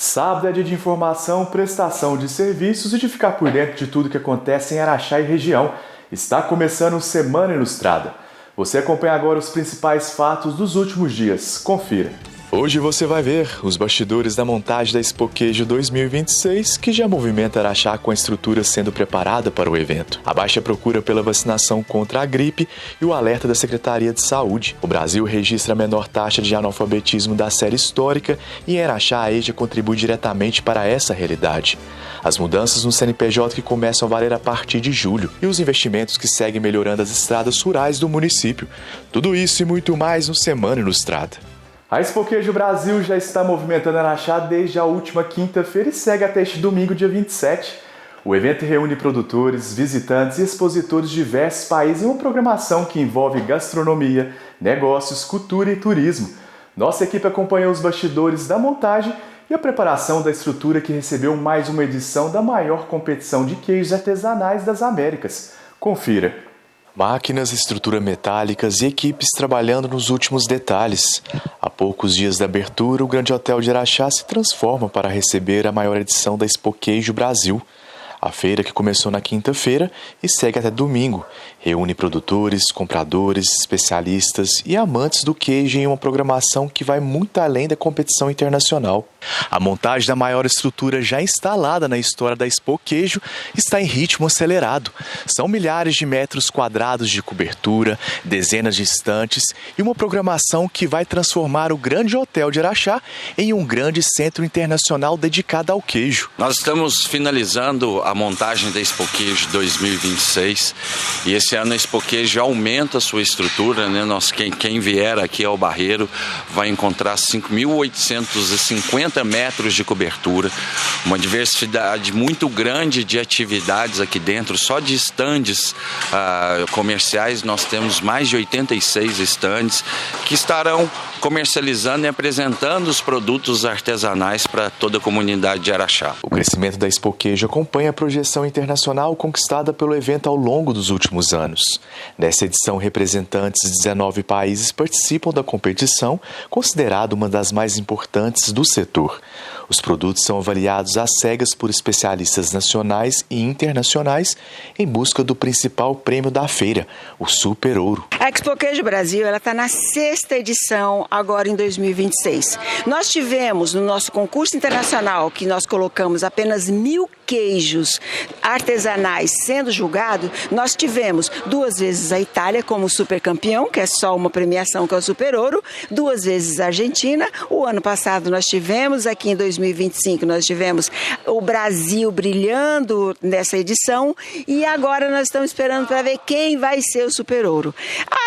Sábado é dia de informação, prestação de serviços e de ficar por dentro de tudo que acontece em Araxá e região. Está começando o Semana Ilustrada. Você acompanha agora os principais fatos dos últimos dias. Confira. Hoje você vai ver os bastidores da montagem da Expo Queijo 2026, que já movimenta Araxá com a estrutura sendo preparada para o evento. A baixa procura pela vacinação contra a gripe e o alerta da Secretaria de Saúde. O Brasil registra a menor taxa de analfabetismo da série histórica e em Araxá a EJA contribui diretamente para essa realidade. As mudanças no CNPJ que começam a valer a partir de julho e os investimentos que seguem melhorando as estradas rurais do município. Tudo isso e muito mais no Semana Ilustrada. A Expo Queijo Brasil já está movimentando Araxá desde a última quinta-feira e segue até este domingo, dia 27. O evento reúne produtores, visitantes e expositores de diversos países em uma programação que envolve gastronomia, negócios, cultura e turismo. Nossa equipe acompanhou os bastidores da montagem e a preparação da estrutura que recebeu mais uma edição da maior competição de queijos artesanais das Américas. Confira. Máquinas, estrutura metálicas e equipes trabalhando nos últimos detalhes. Há poucos dias da abertura, o Grande Hotel de Araxá se transforma para receber a maior edição da Expo Queijo Brasil. A feira, que começou na quinta-feira e segue até domingo, reúne produtores, compradores, especialistas e amantes do queijo em uma programação que vai muito além da competição internacional. A montagem da maior estrutura já instalada na história da Expo Queijo está em ritmo acelerado. São milhares de metros quadrados de cobertura, dezenas de estantes e uma programação que vai transformar o Grande Hotel de Araxá em um grande centro internacional dedicado ao queijo. Nós estamos finalizando a montagem da Expo Queijo 2026 e esse ano a Expo Queijo aumenta a sua estrutura, né? Quem vier aqui ao Barreiro vai encontrar 5.850 metros de cobertura, uma diversidade muito grande de atividades aqui dentro. Só de estandes comerciais nós temos mais de 86 estandes que estarão comercializando e apresentando os produtos artesanais para toda a comunidade de Araxá. O crescimento da Expo Queijo acompanha a projeção internacional conquistada pelo evento ao longo dos últimos anos. Nessa edição, representantes de 19 países participam da competição, considerada uma das mais importantes do setor. Os produtos são avaliados às cegas por especialistas nacionais e internacionais em busca do principal prêmio da feira, o Super Ouro. A Expo Queijo Brasil está na 6ª edição agora em 2026. Nós tivemos no nosso concurso internacional, que nós colocamos apenas 1.000 queijos artesanais sendo julgados, nós tivemos 2 vezes a Itália como super campeão, que é só uma premiação que é o Super Ouro, 2 vezes a Argentina. O ano passado nós tivemos, aqui em 2025, nós tivemos o Brasil brilhando nessa edição e agora nós estamos esperando para ver quem vai ser o Super Ouro.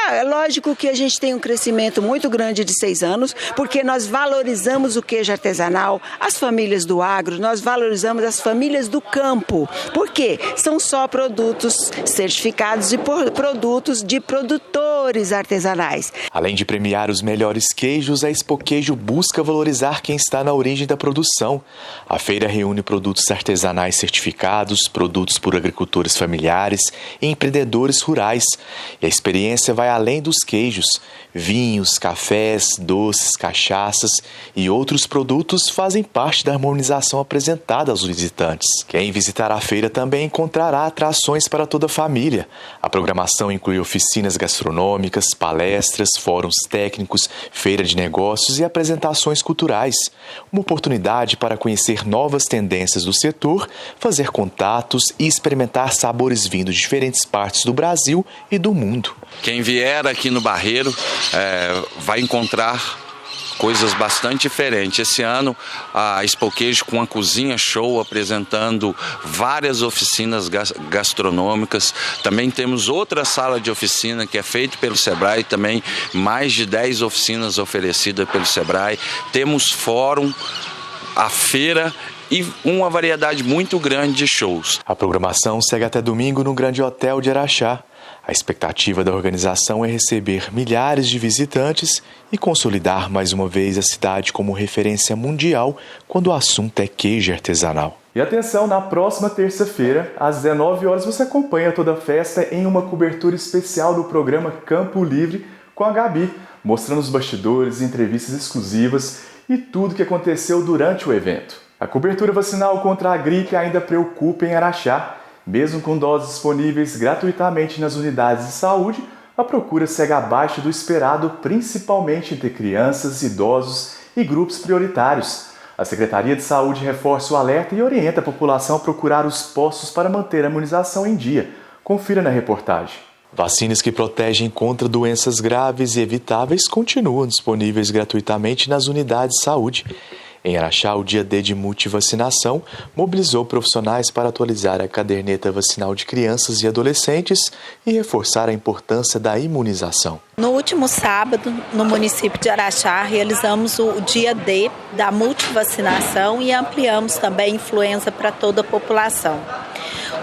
É lógico que a gente tem um crescimento muito grande de 6 anos, porque nós valorizamos o queijo artesanal, as famílias do agro, nós valorizamos as famílias do campo. Por quê? São só produtos certificados e produtos de produtores artesanais. Além de premiar os melhores queijos, a Expo Queijo busca valorizar quem está na origem da produção. A feira reúne produtos artesanais certificados, produtos por agricultores familiares e empreendedores rurais. E a experiência vai além dos queijos. Vinhos, cafés, doces, cachaças e outros produtos fazem parte da harmonização apresentada aos visitantes. Quem visitar a feira também encontrará atrações para toda a família. A programação inclui oficinas gastronômicas, palestras, fóruns técnicos, feira de negócios e apresentações culturais. Uma oportunidade para conhecer novas tendências do setor, fazer contatos e experimentar sabores vindos de diferentes partes do Brasil e do mundo. Quem vier aqui no Barreiro vai encontrar coisas bastante diferentes. Esse ano a Expo Queijo com a Cozinha Show apresentando várias oficinas gastronômicas. Também temos outra sala de oficina que é feita pelo Sebrae, também mais de 10 oficinas oferecidas pelo Sebrae. Temos fórum, a feira e uma variedade muito grande de shows. A programação segue até domingo no Grande Hotel de Araxá. A expectativa da organização é receber milhares de visitantes e consolidar mais uma vez a cidade como referência mundial quando o assunto é queijo artesanal. E atenção, na próxima terça-feira, às 19 horas, você acompanha toda a festa em uma cobertura especial do programa Campo Livre com a Gabi, mostrando os bastidores, entrevistas exclusivas e tudo o que aconteceu durante o evento. A cobertura vacinal contra a gripe ainda preocupa em Araxá. Mesmo com doses disponíveis gratuitamente nas unidades de saúde, a procura segue abaixo do esperado, principalmente entre crianças, idosos e grupos prioritários. A Secretaria de Saúde reforça o alerta e orienta a população a procurar os postos para manter a imunização em dia. Confira na reportagem. Vacinas que protegem contra doenças graves e evitáveis continuam disponíveis gratuitamente nas unidades de saúde. Em Araxá, o Dia D de multivacinação mobilizou profissionais para atualizar a caderneta vacinal de crianças e adolescentes e reforçar a importância da imunização. No último sábado, no município de Araxá, realizamos o Dia D da multivacinação e ampliamos também a influenza para toda a população.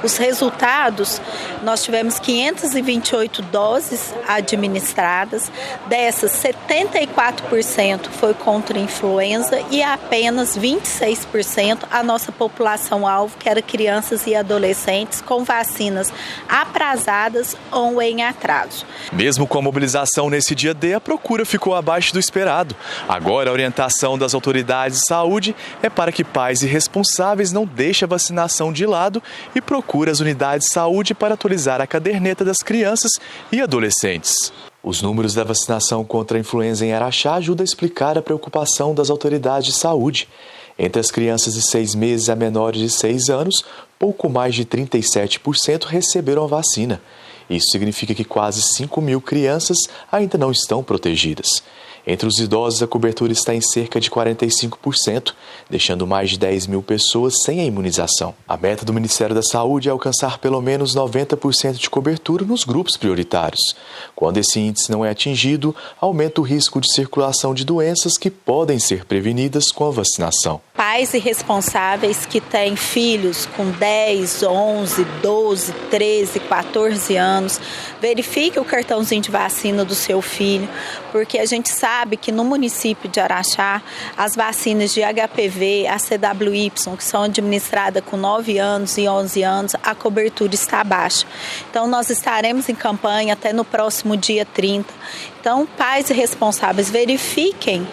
Os resultados, nós tivemos 528 doses administradas, dessas 74% foi contra a influenza e apenas 26% a nossa população-alvo, que era crianças e adolescentes com vacinas atrasadas ou em atraso. Mesmo com a mobilização nesse dia D, a procura ficou abaixo do esperado. Agora, a orientação das autoridades de saúde é para que pais e responsáveis não deixem a vacinação de lado e procurem as unidades de saúde para atualizar a caderneta das crianças e adolescentes. Os números da vacinação contra a influenza em Araxá ajudam a explicar a preocupação das autoridades de saúde. Entre as crianças de 6 meses a menores de 6 anos, pouco mais de 37% receberam a vacina. Isso significa que quase 5.000 crianças ainda não estão protegidas. Entre os idosos, a cobertura está em cerca de 45%, deixando mais de 10.000 pessoas sem a imunização. A meta do Ministério da Saúde é alcançar pelo menos 90% de cobertura nos grupos prioritários. Quando esse índice não é atingido, aumenta o risco de circulação de doenças que podem ser prevenidas com a vacinação. Pais e responsáveis que têm filhos com 10, 11, 12, 13, 14 anos, verifique o cartãozinho de vacina do seu filho, porque a gente sabe que no município de Araxá, as vacinas de HPV, a CWY, que são administradas com 9 anos e 11 anos, a cobertura está baixa. Então, nós estaremos em campanha até no próximo dia 30. Então, pais e responsáveis verifiquem,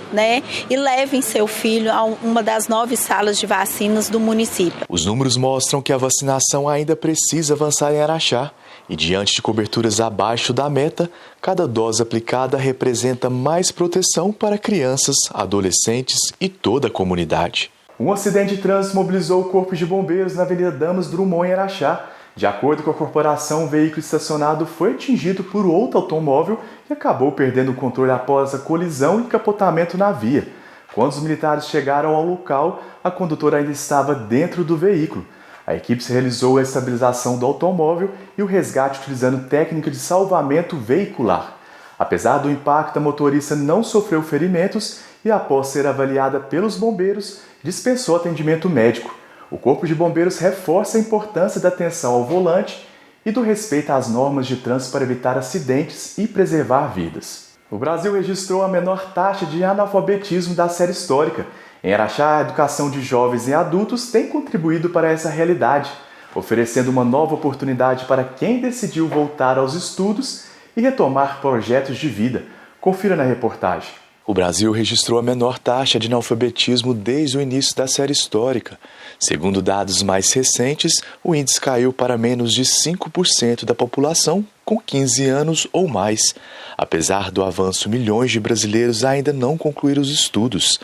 e levem seu filho a uma das 9 salas de vacinas do município. Os números mostram que a vacinação ainda precisa avançar em Araxá. E diante de coberturas abaixo da meta, cada dose aplicada representa mais proteção para crianças, adolescentes e toda a comunidade. Um acidente de trânsito mobilizou o Corpo de Bombeiros na Avenida Damas Drummond, em Araxá. De acordo com a corporação, o veículo estacionado foi atingido por outro automóvel e acabou perdendo o controle após a colisão e capotamento na via. Quando os militares chegaram ao local, a condutora ainda estava dentro do veículo. A equipe realizou a estabilização do automóvel e o resgate utilizando técnica de salvamento veicular. Apesar do impacto, a motorista não sofreu ferimentos e, após ser avaliada pelos bombeiros, dispensou atendimento médico. O Corpo de Bombeiros reforça a importância da atenção ao volante e do respeito às normas de trânsito para evitar acidentes e preservar vidas. O Brasil registrou a menor taxa de analfabetismo da série histórica. Em Araxá, a educação de jovens e adultos tem contribuído para essa realidade, oferecendo uma nova oportunidade para quem decidiu voltar aos estudos e retomar projetos de vida. Confira na reportagem. O Brasil registrou a menor taxa de analfabetismo desde o início da série histórica. Segundo dados mais recentes, o índice caiu para menos de 5% da população com 15 anos ou mais. Apesar do avanço, milhões de brasileiros ainda não concluíram os estudos.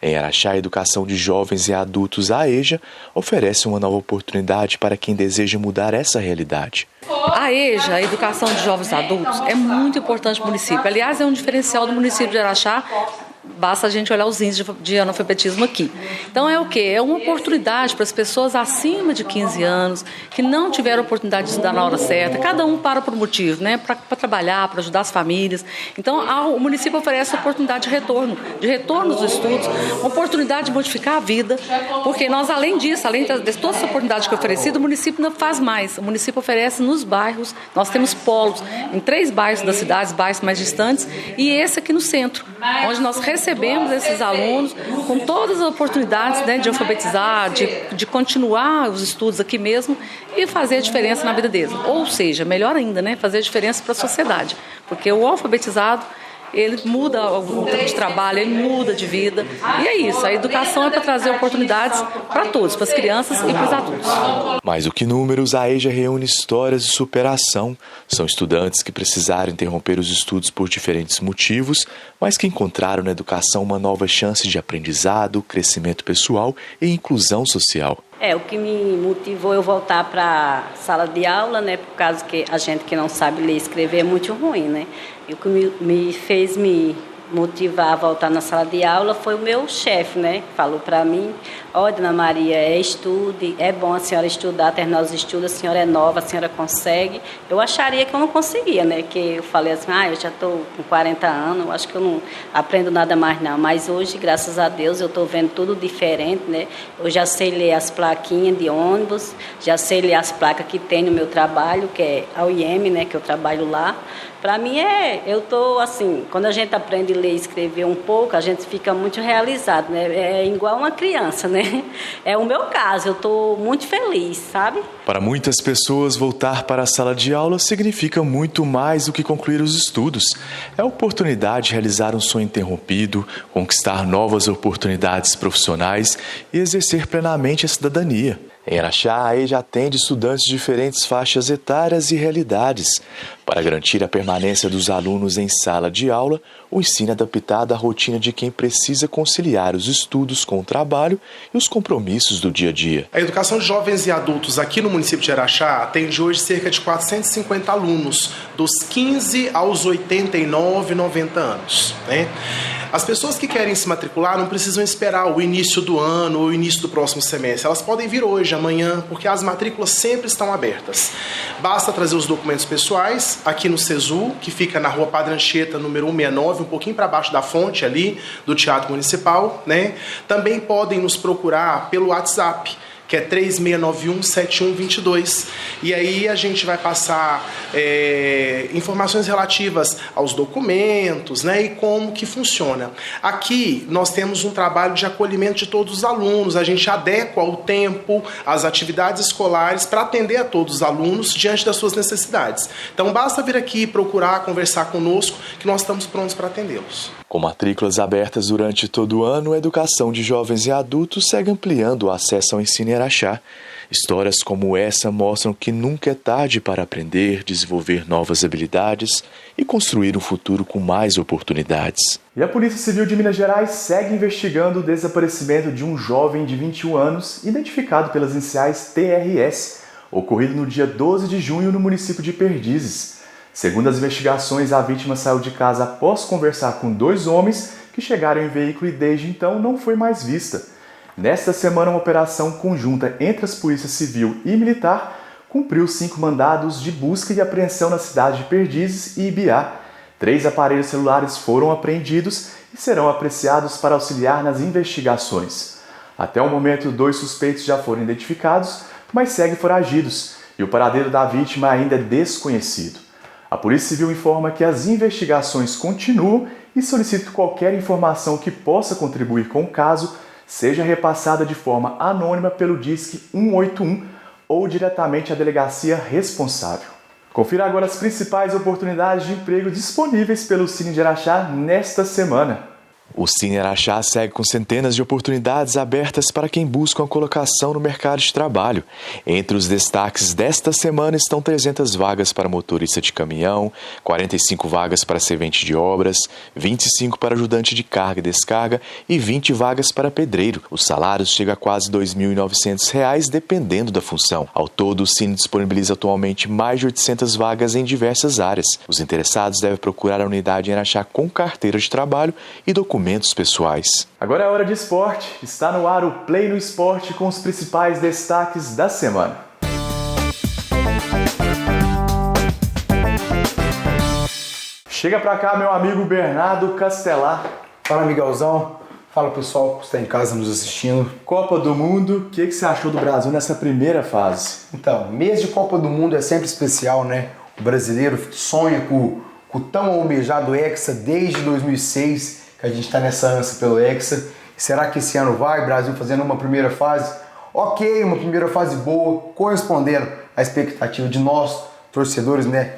Em Araxá, a educação de jovens e adultos, a EJA, oferece uma nova oportunidade para quem deseja mudar essa realidade. A EJA, a Educação de Jovens e Adultos, é muito importante para o município. Aliás, é um diferencial do município de Araxá. Basta a gente olhar os índices de analfabetismo aqui. Então é o quê? É uma oportunidade para as pessoas acima de 15 anos que não tiveram oportunidade de estudar na hora certa. Cada um para por um motivo, para trabalhar, para ajudar as famílias. Então o município oferece a oportunidade de retorno dos estudos, uma oportunidade de modificar a vida, porque nós, além disso, além de toda essa oportunidade que é oferecida, o município não faz mais. O município oferece nos bairros, nós temos polos em 3 bairros das cidades, bairros mais distantes, e esse aqui no centro, onde nós recebemos esses alunos com todas as oportunidades de alfabetizar, de continuar os estudos aqui mesmo e fazer a diferença na vida deles. Ou seja, melhor ainda, fazer a diferença para a sociedade. Porque o alfabetizado ele muda o tempo de trabalho, ele muda de vida. E é isso, a educação é para trazer oportunidades para todos, para as crianças e para os adultos. Mais do que números, a EJA reúne histórias de superação. São estudantes que precisaram interromper os estudos por diferentes motivos, mas que encontraram na educação uma nova chance de aprendizado, crescimento pessoal e inclusão social. O que me motivou eu voltar para a sala de aula, né, por causa que a gente que não sabe ler e escrever é muito ruim, né? E o que me fez me motivar a voltar na sala de aula foi o meu chefe, né? Falou para mim: ó, Dona Maria, estude, é bom a senhora estudar, terminar os estudos, a senhora é nova, a senhora consegue. Eu acharia que eu não conseguia, né? Que eu falei assim, eu já estou com 40 anos, eu acho que eu não aprendo nada mais não. Mas hoje, graças a Deus, eu estou vendo tudo diferente, né? Eu já sei ler as plaquinhas de ônibus, já sei ler as placas que tem no meu trabalho, que é a UIM, né? Que eu trabalho lá. Para mim eu estou assim, quando a gente aprende a ler e escrever um pouco, a gente fica muito realizado, né? É igual uma criança, né? É o meu caso, eu estou muito feliz, sabe? Para muitas pessoas, voltar para a sala de aula significa muito mais do que concluir os estudos. É a oportunidade de realizar um sonho interrompido, conquistar novas oportunidades profissionais e exercer plenamente a cidadania. Em Araxá, a EJA atende estudantes de diferentes faixas etárias e realidades. Para garantir a permanência dos alunos em sala de aula, o ensino é adaptado à rotina de quem precisa conciliar os estudos com o trabalho e os compromissos do dia a dia. A educação de jovens e adultos aqui no município de Araxá atende hoje cerca de 450 alunos, dos 15 aos 89, 90 anos, né? As pessoas que querem se matricular não precisam esperar o início do ano ou o início do próximo semestre. Elas podem vir hoje, amanhã, porque as matrículas sempre estão abertas. Basta trazer os documentos pessoais aqui no SESU, que fica na Rua Padre Anchieta, número 169, um pouquinho para baixo da fonte ali do Teatro Municipal, né? Também podem nos procurar pelo WhatsApp, que é 3691-7122. E aí a gente vai passar informações relativas aos documentos, né, e como que funciona. Aqui nós temos um trabalho de acolhimento de todos os alunos, a gente adequa o tempo, as atividades escolares para atender a todos os alunos diante das suas necessidades. Então basta vir aqui procurar, conversar conosco, que nós estamos prontos para atendê-los. Com matrículas abertas durante todo o ano, a educação de jovens e adultos segue ampliando o acesso ao ensino em Araxá. Histórias como essa mostram que nunca é tarde para aprender, desenvolver novas habilidades e construir um futuro com mais oportunidades. E a Polícia Civil de Minas Gerais segue investigando o desaparecimento de um jovem de 21 anos, identificado pelas iniciais TRS, ocorrido no dia 12 de junho no município de Perdizes. Segundo as investigações, a vítima saiu de casa após conversar com 2 homens que chegaram em veículo e desde então não foi mais vista. Nesta semana, uma operação conjunta entre as polícias civil e militar cumpriu 5 mandados de busca e apreensão na cidade de Perdizes e Ibiá. 3 aparelhos celulares foram apreendidos e serão apreciados para auxiliar nas investigações. Até o momento, 2 suspeitos já foram identificados, mas seguem foragidos e o paradeiro da vítima ainda é desconhecido. A Polícia Civil informa que as investigações continuam e solicita que qualquer informação que possa contribuir com o caso seja repassada de forma anônima pelo Disque 181 ou diretamente à delegacia responsável. Confira agora as principais oportunidades de emprego disponíveis pelo Cine de Araxá nesta semana. O Cine Araxá segue com centenas de oportunidades abertas para quem busca uma colocação no mercado de trabalho. Entre os destaques desta semana estão 300 vagas para motorista de caminhão, 45 vagas para servente de obras, 25 para ajudante de carga e descarga e 20 vagas para pedreiro. Os salários chegam a quase R$ 2.900, dependendo da função. Ao todo, o Cine disponibiliza atualmente mais de 800 vagas em diversas áreas. Os interessados devem procurar a unidade em Araxá com carteira de trabalho e documentos pessoais. Agora é hora de esporte. Está no ar o Play no Esporte com os principais destaques da semana. Chega pra cá, meu amigo Bernardo Castelar. Fala, Miguelzão. Fala, pessoal que está em casa nos assistindo. Copa do Mundo, o que você achou do Brasil nessa primeira fase? Então, mês de Copa do Mundo é sempre especial, né? O brasileiro sonha com o tão almejado Hexa desde 2006, que a gente está nessa ânsia pelo Hexa. Será que esse ano vai? Brasil fazendo uma primeira fase? Ok, uma primeira fase boa, correspondendo à expectativa de nós, torcedores, né?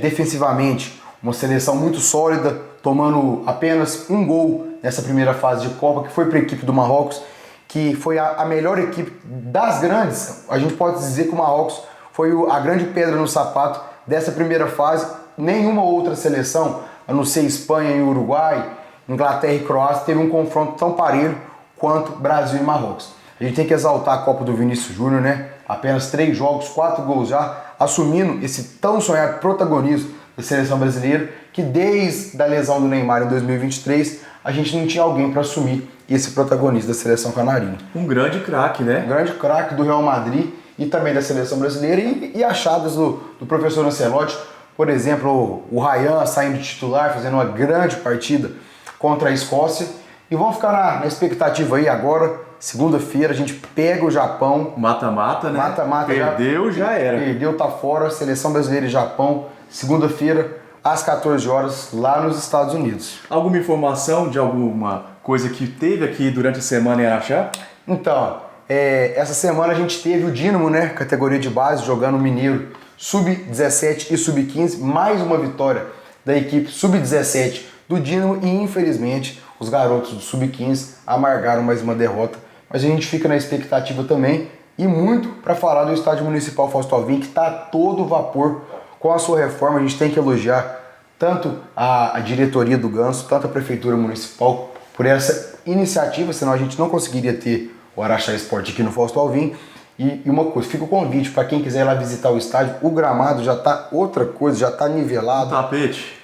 Defensivamente, uma seleção muito sólida, tomando apenas um gol nessa primeira fase de Copa, que foi para a equipe do Marrocos, que foi a melhor equipe das grandes. A gente pode dizer que o Marrocos foi a grande pedra no sapato dessa primeira fase. Nenhuma outra seleção, a não ser Espanha e Uruguai, Inglaterra e Croácia, teve um confronto tão parelho quanto Brasil e Marrocos. A gente tem que exaltar a Copa do Vinícius Júnior, né? Apenas 3 jogos, 4 gols já, assumindo esse tão sonhado protagonismo da seleção brasileira, que desde a lesão do Neymar em 2023, a gente não tinha alguém para assumir esse protagonista da seleção canarinha. Um grande craque, né? Um grande craque do Real Madrid e também da seleção brasileira, e achadas do professor Ancelotti, por exemplo, o Ryan saindo de titular, fazendo uma grande partida contra a Escócia. E vamos ficar na expectativa aí agora, segunda-feira, a gente pega o Japão. Mata-mata, né? Mata-mata. Perdeu, já era. Perdeu, tá fora, seleção brasileira e Japão, segunda-feira, às 14 horas, lá nos Estados Unidos. Alguma informação de alguma coisa que teve aqui durante a semana em Araxá? Então, essa semana a gente teve o Dínamo, né? Categoria de base, jogando o Mineiro Sub-17 e Sub-15. Mais uma vitória da equipe Sub-17 do Dínamo e, infelizmente, os garotos do Sub-15 amargaram mais uma derrota. Mas a gente fica na expectativa também e muito para falar do Estádio Municipal Fausto Alvim, que está a todo vapor com a sua reforma. A gente tem que elogiar tanto a diretoria do Ganso, tanto a Prefeitura Municipal por essa iniciativa, senão a gente não conseguiria ter o Araxá Esporte aqui no Fausto Alvim. E uma coisa, fica o convite para quem quiser ir lá visitar o estádio, o gramado já está outra coisa, já está nivelado. Um tapete.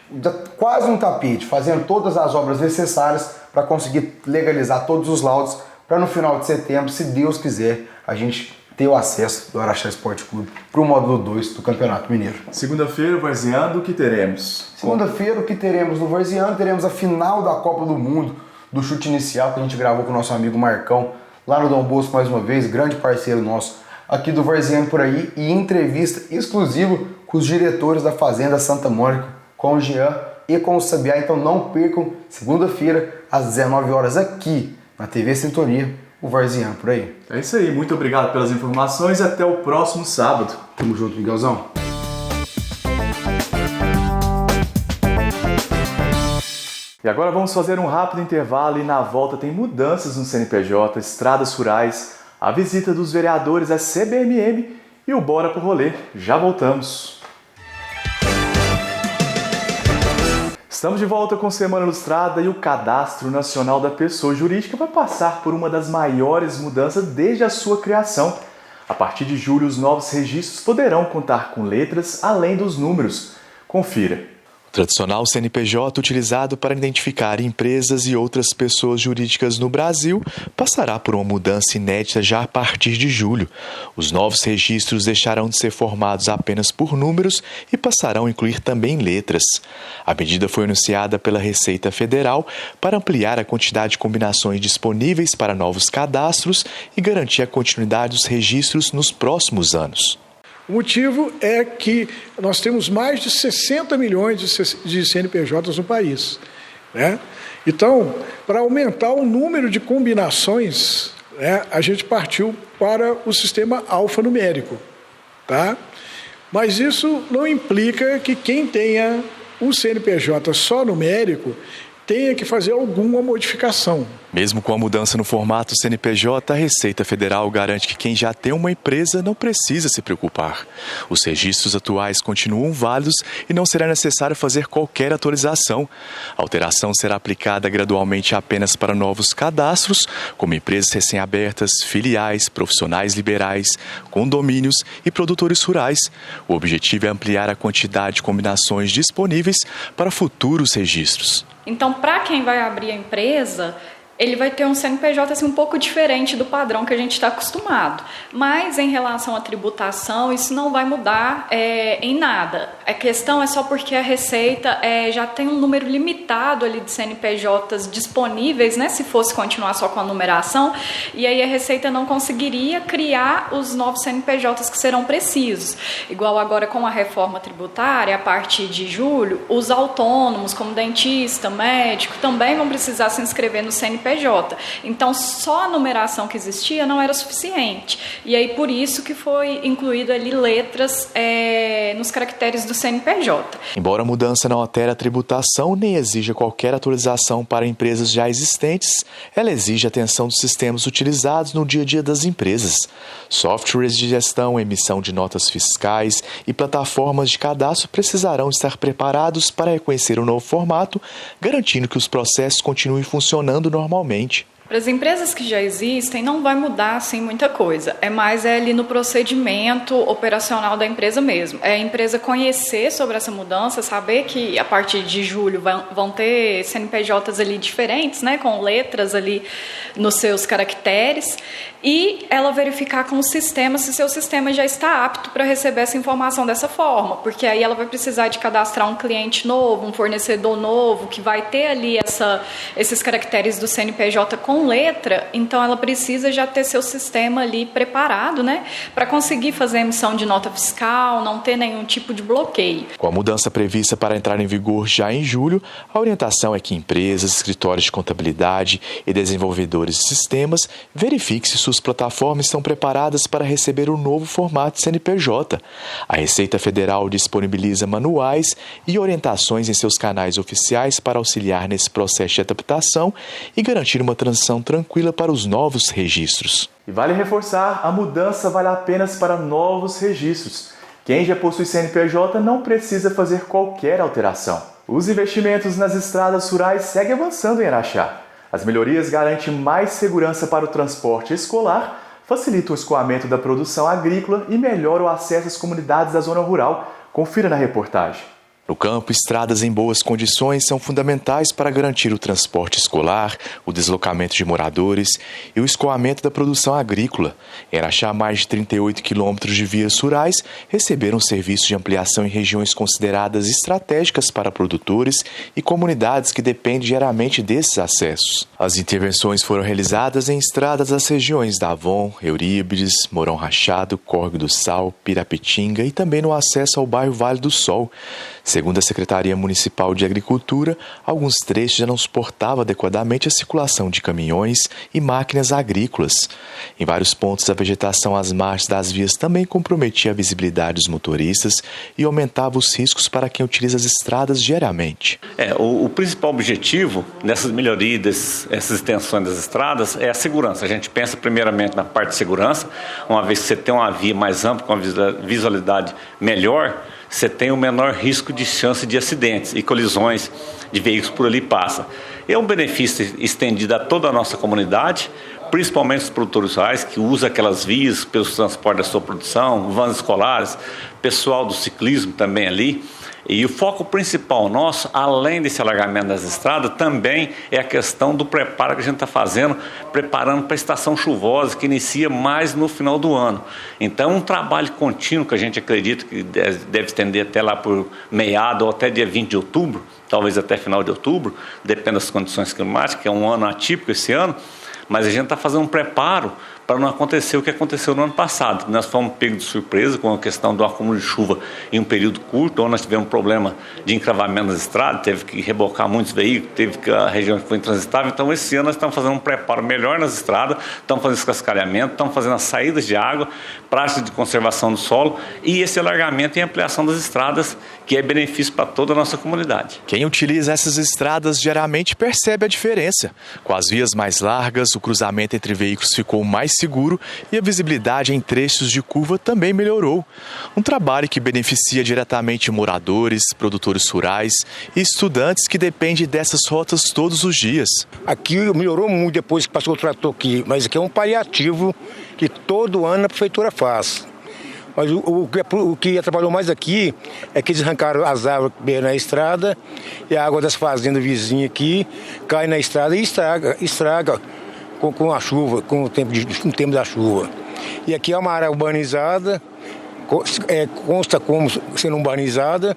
Quase um tapete, fazendo todas as obras necessárias para conseguir legalizar todos os laudos, para no final de setembro, se Deus quiser, a gente ter o acesso do Araxá Esporte Clube para o módulo 2 do Campeonato Mineiro. Segunda-feira, Varziano, o que teremos? Segunda-feira, o que teremos no Varziano? Teremos a final da Copa do Mundo, do chute inicial, que a gente gravou com o nosso amigo Marcão, lá no Dom Bosco mais uma vez, grande parceiro nosso aqui do Varziano por aí, e entrevista exclusiva com os diretores da Fazenda Santa Mônica, com o Jean e com o Sabiá. Então não percam, segunda-feira, às 19 horas aqui na TV Sintonia, o Varziano por aí. É isso aí, muito obrigado pelas informações e até o próximo sábado. Tamo junto, Miguelzão. E agora vamos fazer um rápido intervalo e na volta tem mudanças no CNPJ, estradas rurais, a visita dos vereadores à CBMM e o Bora pro Rolê. Já voltamos. Estamos de volta com Semana Ilustrada e o Cadastro Nacional da Pessoa Jurídica vai passar por uma das maiores mudanças desde a sua criação. A partir de julho, os novos registros poderão contar com letras além dos números. Confira. O tradicional CNPJ utilizado para identificar empresas e outras pessoas jurídicas no Brasil passará por uma mudança inédita já a partir de julho. Os novos registros deixarão de ser formados apenas por números e passarão a incluir também letras. A medida foi anunciada pela Receita Federal para ampliar a quantidade de combinações disponíveis para novos cadastros e garantir a continuidade dos registros nos próximos anos. O motivo é que nós temos mais de 60 milhões de CNPJs no país, né? Então, para aumentar o número de combinações, né, a gente partiu para o sistema alfanumérico, tá? Mas isso não implica que quem tenha um CNPJ só numérico tenha que fazer alguma modificação. Mesmo com a mudança no formato CNPJ, a Receita Federal garante que quem já tem uma empresa não precisa se preocupar. Os registros atuais continuam válidos e não será necessário fazer qualquer atualização. A alteração será aplicada gradualmente apenas para novos cadastros, como empresas recém-abertas, filiais, profissionais liberais, condomínios e produtores rurais. O objetivo é ampliar a quantidade de combinações disponíveis para futuros registros. Então, para quem vai abrir a empresa, ele vai ter um CNPJ assim, um pouco diferente do padrão que a gente está acostumado. Mas, em relação à tributação, isso não vai mudar em nada. A questão é só porque a Receita já tem um número limitado ali de CNPJs disponíveis, né, se fosse continuar só com a numeração, e aí a Receita não conseguiria criar os novos CNPJs que serão precisos. Igual agora com a reforma tributária, a partir de julho, os autônomos, como dentista, médico, também vão precisar se inscrever no CNPJ CNPJ. Então, só a numeração que existia não era suficiente. E aí, por isso que foi incluído ali letras nos caracteres do CNPJ. Embora a mudança não altere a tributação nem exija qualquer atualização para empresas já existentes, ela exige atenção dos sistemas utilizados no dia a dia das empresas. Softwares de gestão, emissão de notas fiscais e plataformas de cadastro precisarão estar preparados para reconhecer o novo formato, garantindo que os processos continuem funcionando normalmente. Para as empresas que já existem, não vai mudar assim muita coisa. É mais ali no procedimento operacional da empresa mesmo. É a empresa conhecer sobre essa mudança, saber que a partir de julho vão ter CNPJs ali diferentes, né, com letras ali nos seus caracteres, e ela verificar com o sistema se seu sistema já está apto para receber essa informação dessa forma, porque aí ela vai precisar de cadastrar um cliente novo, um fornecedor novo, que vai ter ali esses caracteres do CNPJ com letra, então ela precisa já ter seu sistema ali preparado, né, para conseguir fazer a emissão de nota fiscal, não ter nenhum tipo de bloqueio. Com a mudança prevista para entrar em vigor já em julho, a orientação é que empresas, escritórios de contabilidade e desenvolvedores de sistemas verifiquem se suas plataformas estão preparadas para receber o novo formato CNPJ. A Receita Federal disponibiliza manuais e orientações em seus canais oficiais para auxiliar nesse processo de adaptação e garantir uma transição tranquila para os novos registros. E vale reforçar, a mudança vale apenas para novos registros. Quem já possui CNPJ não precisa fazer qualquer alteração. Os investimentos nas estradas rurais seguem avançando em Araxá. As melhorias garantem mais segurança para o transporte escolar, facilitam o escoamento da produção agrícola e melhoram o acesso às comunidades da zona rural. Confira na reportagem. No campo, estradas em boas condições são fundamentais para garantir o transporte escolar, o deslocamento de moradores e o escoamento da produção agrícola. Em Araxá, mais de 38 quilômetros de vias rurais receberam serviços de ampliação em regiões consideradas estratégicas para produtores e comunidades que dependem diariamente desses acessos. As intervenções foram realizadas em estradas das regiões da Avon, Euríbides, Mourão Rachado, Córrego do Sal, Pirapetinga e também no acesso ao bairro Vale do Sol. Segundo a Secretaria Municipal de Agricultura, alguns trechos já não suportavam adequadamente a circulação de caminhões e máquinas agrícolas. Em vários pontos, a vegetação às margens das vias também comprometia a visibilidade dos motoristas e aumentava os riscos para quem utiliza as estradas diariamente. O principal objetivo dessas melhorias, essas extensões das estradas, é a segurança. A gente pensa primeiramente na parte de segurança, uma vez que você tem uma via mais ampla, com uma visualidade melhor, você tem o menor risco de chance de acidentes e colisões de veículos por ali passa. É um benefício estendido a toda a nossa comunidade, principalmente os produtores rurais que usam aquelas vias pelo transporte da sua produção, vans escolares, pessoal do ciclismo também ali. E o foco principal nosso, além desse alargamento das estradas, também é a questão do preparo que a gente está fazendo, preparando para a estação chuvosa, que inicia mais no final do ano. Então, um trabalho contínuo que a gente acredita que deve estender até lá por meado ou até dia 20 de outubro, talvez até final de outubro, depende das condições climáticas, que é um ano atípico esse ano, mas a gente está fazendo um preparo para não acontecer o que aconteceu no ano passado. Nós fomos pegos de surpresa com a questão do acúmulo de chuva em um período curto, onde nós tivemos um problema de encravamento nas estradas, teve que rebocar muitos veículos, teve que a região foi intransitável. Então, esse ano nós estamos fazendo um preparo melhor nas estradas, estamos fazendo esse cascalhamento, estamos fazendo as saídas de água, práticas de conservação do solo e esse alargamento e ampliação das estradas, que é benefício para toda a nossa comunidade. Quem utiliza essas estradas diariamente percebe a diferença. Com as vias mais largas, o cruzamento entre veículos ficou mais seguro e a visibilidade em trechos de curva também melhorou. Um trabalho que beneficia diretamente moradores, produtores rurais e estudantes que dependem dessas rotas todos os dias. Aqui melhorou muito depois que passou o trator aqui, mas aqui é um paliativo que todo ano a prefeitura faz. Mas o que atrapalhou mais aqui é que eles arrancaram as árvores na estrada e a água das fazendas vizinhas aqui cai na estrada e estraga com a chuva, com o tempo da chuva. E aqui é uma área urbanizada, consta como sendo urbanizada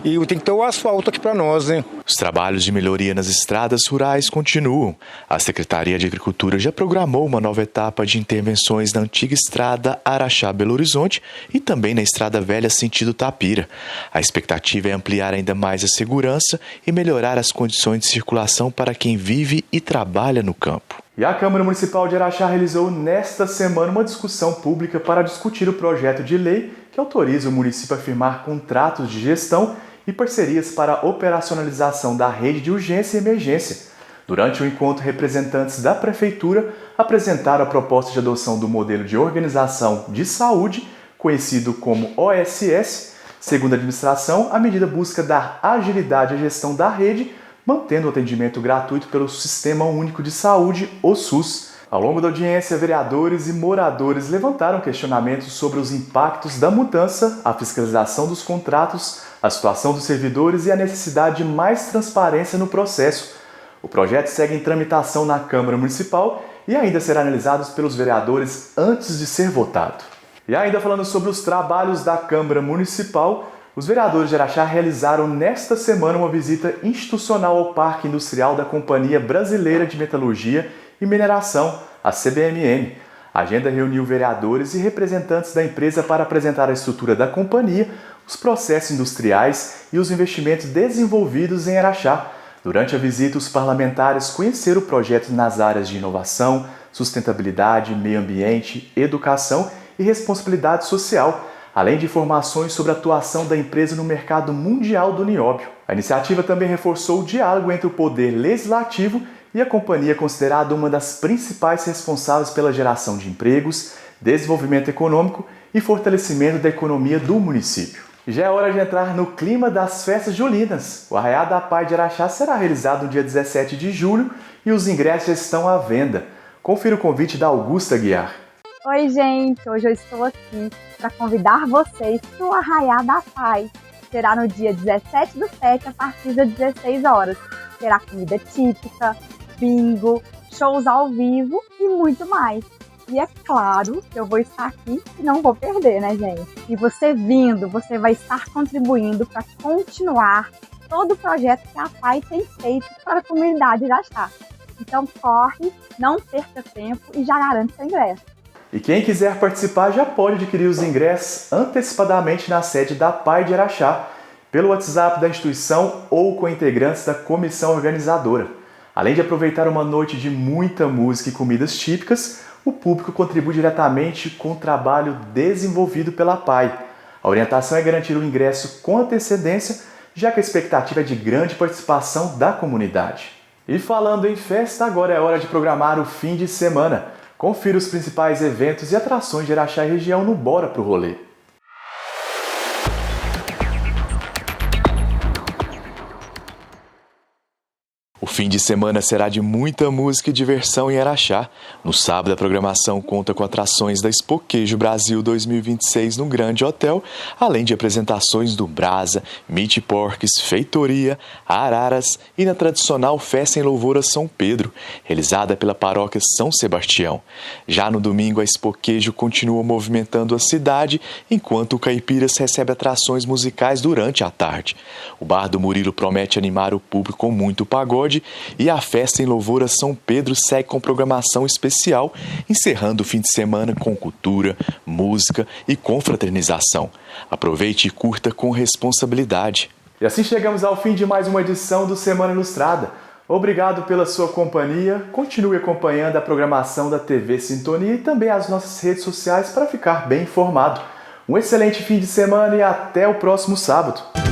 e tem que ter o asfalto aqui para nós, né? Os trabalhos de melhoria nas estradas rurais continuam. A Secretaria de Agricultura já programou uma nova etapa de intervenções na antiga estrada Araxá-Belo Horizonte e também na estrada velha sentido Tapira. A expectativa é ampliar ainda mais a segurança e melhorar as condições de circulação para quem vive e trabalha no campo. E a Câmara Municipal de Araxá realizou nesta semana uma discussão pública para discutir o projeto de lei que autoriza o município a firmar contratos de gestão e parcerias para a operacionalização da rede de urgência e emergência. Durante o encontro, representantes da Prefeitura apresentaram a proposta de adoção do modelo de organização de saúde, conhecido como OSS. Segundo a administração, a medida busca dar agilidade à gestão da rede, mantendo o atendimento gratuito pelo Sistema Único de Saúde, o SUS. Ao longo da audiência, vereadores e moradores levantaram questionamentos sobre os impactos da mudança, a fiscalização dos contratos, a situação dos servidores e a necessidade de mais transparência no processo. O projeto segue em tramitação na Câmara Municipal e ainda será analisado pelos vereadores antes de ser votado. E ainda falando sobre os trabalhos da Câmara Municipal, os vereadores de Araxá realizaram nesta semana uma visita institucional ao Parque Industrial da Companhia Brasileira de Metalurgia e Mineração, a CBMM. A agenda reuniu vereadores e representantes da empresa para apresentar a estrutura da companhia, os processos industriais e os investimentos desenvolvidos em Araxá. Durante a visita, os parlamentares conheceram o projeto nas áreas de inovação, sustentabilidade, meio ambiente, educação e responsabilidade social, além de informações sobre a atuação da empresa no mercado mundial do nióbio. A iniciativa também reforçou o diálogo entre o poder legislativo e a companhia, considerada uma das principais responsáveis pela geração de empregos, desenvolvimento econômico e fortalecimento da economia do município. E já é hora de entrar no clima das festas julinas. O Arraiá da Pai de Araxá será realizado no dia 17 de julho e os ingressos já estão à venda. Confira o convite da Augusta Guiar. Oi, gente! Hoje eu estou aqui para convidar vocês para o Arraiá da Pai. Será no dia 17/7, a partir das 16 horas. Terá comida típica, bingo, shows ao vivo e muito mais. E é claro que eu vou estar aqui e não vou perder, né, gente? E você vindo, você vai estar contribuindo para continuar todo o projeto que a Pai tem feito para a comunidade de Araxá. Então corre, não perca tempo e já garante seu ingresso. E quem quiser participar já pode adquirir os ingressos antecipadamente na sede da Pai de Araxá, pelo WhatsApp da instituição ou com integrantes da comissão organizadora. Além de aproveitar uma noite de muita música e comidas típicas, o público contribui diretamente com o trabalho desenvolvido pela Pai. A orientação é garantir o ingresso com antecedência, já que a expectativa é de grande participação da comunidade. E falando em festa, agora é hora de programar o fim de semana. Confira os principais eventos e atrações de Araxá e região no Bora Pro Rolê. O fim de semana será de muita música e diversão em Araxá. No sábado, a programação conta com atrações da Expoqueijo Brasil 2026 no Grande Hotel, além de apresentações do Brasa, Meat Porks, Feitoria, Araras e na tradicional Festa em Louvor a São Pedro, realizada pela Paróquia São Sebastião. Já no domingo, a Expoqueijo continua movimentando a cidade, enquanto o Caipiras recebe atrações musicais durante a tarde. O Bar do Murilo promete animar o público com muito pagode, e a Festa em Louvor a São Pedro segue com programação especial, encerrando o fim de semana com cultura, música e confraternização. Aproveite e curta com responsabilidade. E assim chegamos ao fim de mais uma edição do Semana Ilustrada. Obrigado pela sua companhia. Continue acompanhando a programação da TV Sintonia e também as nossas redes sociais para ficar bem informado. Um excelente fim de semana e até o próximo sábado.